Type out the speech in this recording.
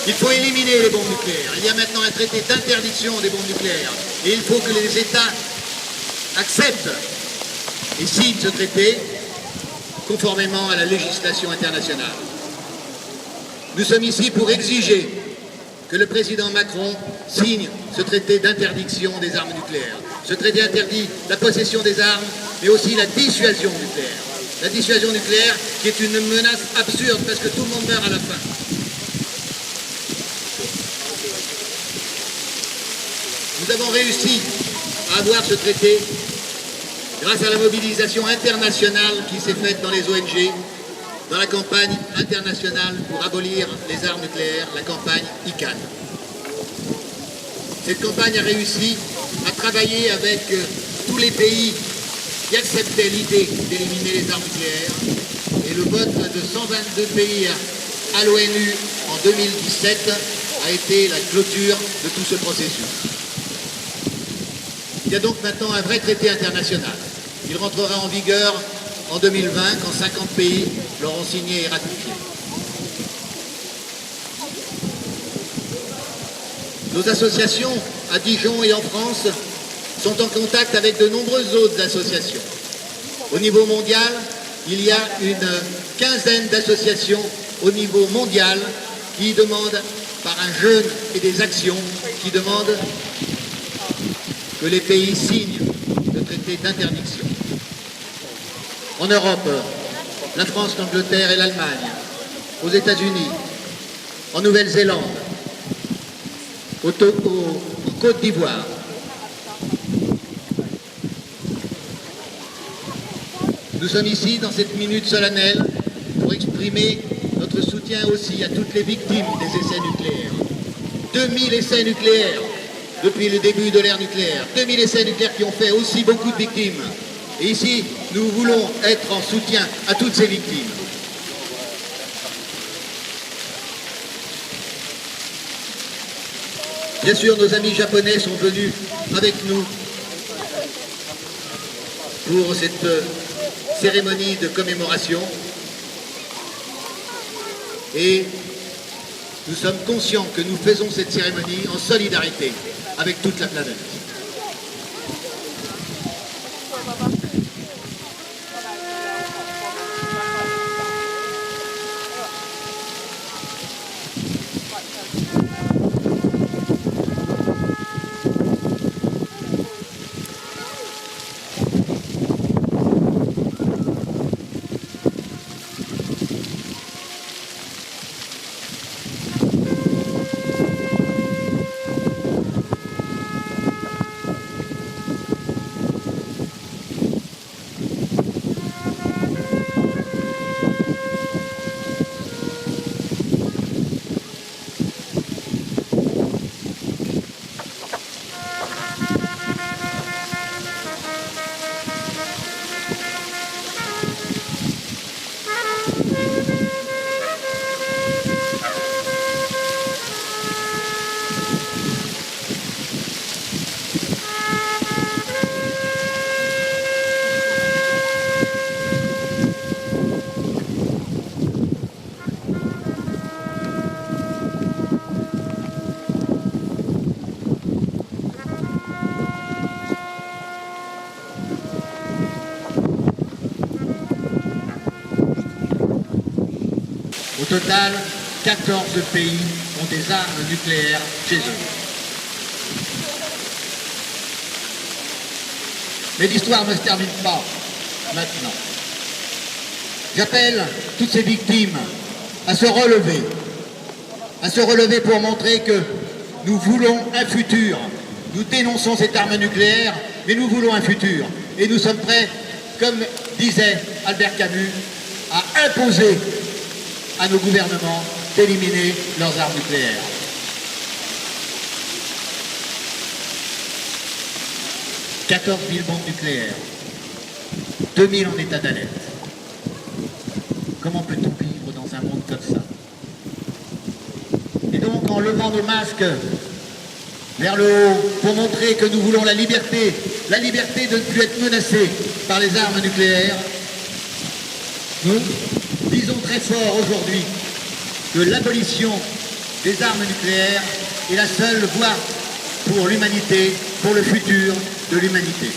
Il faut éliminer les bombes nucléaires. Il y a maintenant un traité d'interdiction des bombes nucléaires. Et il faut que les États acceptent et signent ce traité conformément à la législation internationale. Nous sommes ici pour exiger que le président Macron signe ce traité d'interdiction des armes nucléaires. Ce traité interdit la possession des armes, mais aussi la dissuasion nucléaire. La dissuasion nucléaire qui est une menace absurde parce que tout le monde meurt à la fin. Nous avons réussi à avoir ce traité grâce à la mobilisation internationale qui s'est faite dans les ONG, dans la campagne internationale pour abolir les armes nucléaires, la campagne ICAN. Cette campagne a réussi à travailler avec tous les pays qui acceptaient l'idée d'éliminer les armes nucléaires, et le vote de 122 pays à l'ONU en 2017 a été la clôture de tout ce processus. Il y a donc maintenant un vrai traité international. Il rentrera en vigueur en 2020 quand 50 pays l'auront signé et ratifié. Nos associations à Dijon et en France sont en contact avec de nombreuses autres associations. Au niveau mondial, il y a une quinzaine d'associations au niveau mondial qui demandent, par un jeûne et des actions, qui demandent que les pays signent le traité d'interdiction. En Europe, la France, l'Angleterre et l'Allemagne, aux États-Unis, en Nouvelle-Zélande, aux Côte d'Ivoire. Nous sommes ici dans cette minute solennelle pour exprimer notre soutien aussi à toutes les victimes des essais nucléaires. 2000 essais nucléaires depuis le début de l'ère nucléaire. 2000 essais nucléaires qui ont fait aussi beaucoup de victimes. Et ici, nous voulons être en soutien à toutes ces victimes. Bien sûr, nos amis japonais sont venus avec nous pour cette cérémonie de commémoration. Et nous sommes conscients que nous faisons cette cérémonie en solidarité avec toute la planète. Au total, 14 pays ont des armes nucléaires chez eux. Mais l'histoire ne se termine pas maintenant. J'appelle toutes ces victimes à se relever pour montrer que nous voulons un futur. Nous dénonçons cette arme nucléaire, mais nous voulons un futur. Et nous sommes prêts, comme disait Albert Camus, à imposer à nos gouvernements d'éliminer leurs armes nucléaires. « 14 000 bombes nucléaires, 2000 en état d'alerte. Comment peut-on vivre dans un monde comme ça? Et donc, en levant nos masques vers le haut, pour montrer que nous voulons la liberté de ne plus être menacés par les armes nucléaires, nous disons très fort aujourd'hui que l'abolition des armes nucléaires est la seule voie pour l'humanité, pour le futur de l'humanité.